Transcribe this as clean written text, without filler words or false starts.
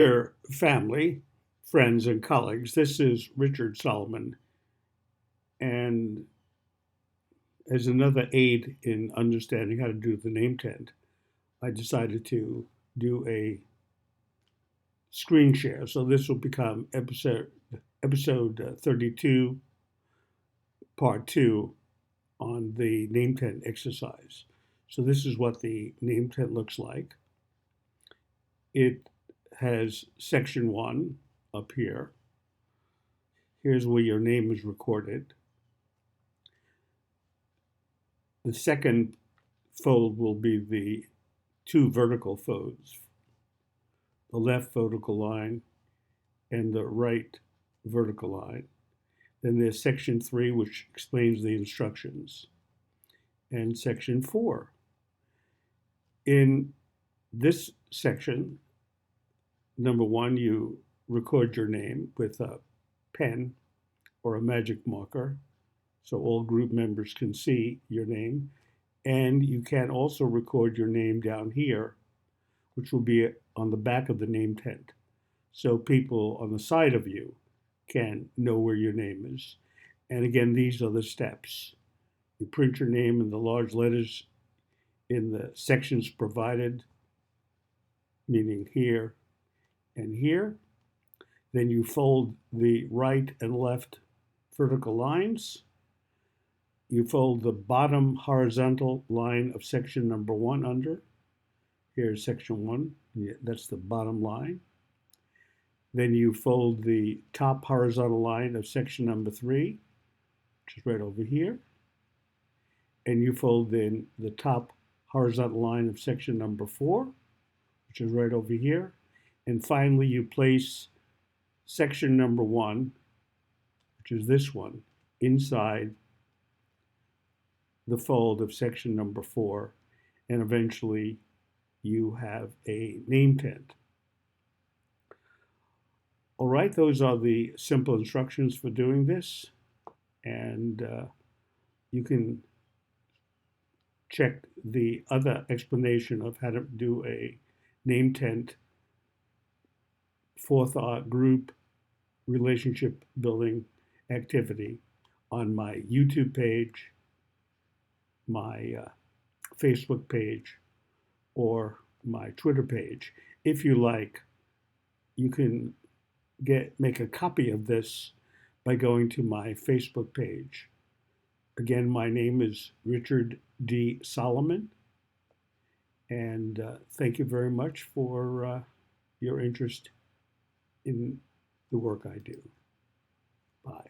Dear family, friends, and colleagues, this is Richard Solomon, and as another aid in understanding how to do the name tent, I decided to do a screen share. So this will become episode 32, part 2 on the name tent exercise. So this is what the name tent looks like. It has section 1 up here. Here's where your name is recorded. The second fold will be the two vertical folds, the left vertical line and the right vertical line. Then there's section 3, which explains the instructions, and section 4. In this section, number 1, you record your name with a pen or a magic marker so all group members can see your name. And you can also record your name down here, which will be on the back of the name tent. So people on the side of you can know where your name is. And again, these are the steps. You print your name in the large letters in the sections provided, meaning here and here. Then you fold the right and left vertical lines. You fold the bottom horizontal line of section number 1 under. Here's section 1, that's the bottom line. Then you fold the top horizontal line of section number 3, which is right over here. And you fold then the top horizontal line of section number 4, which is right over here. And finally, you place section number 1, which is this one, inside the fold of section number 4, and eventually you have a name tent. All right, those are the simple instructions for doing this, and you can check the other explanation of how to do a name tent fourth group relationship building activity on my YouTube page, my Facebook page, or my Twitter page. If you like, you can make a copy of this by going to my Facebook page. Again, my name is Richard D. Solomon, and thank you very much for your interest in the work I do. Bye.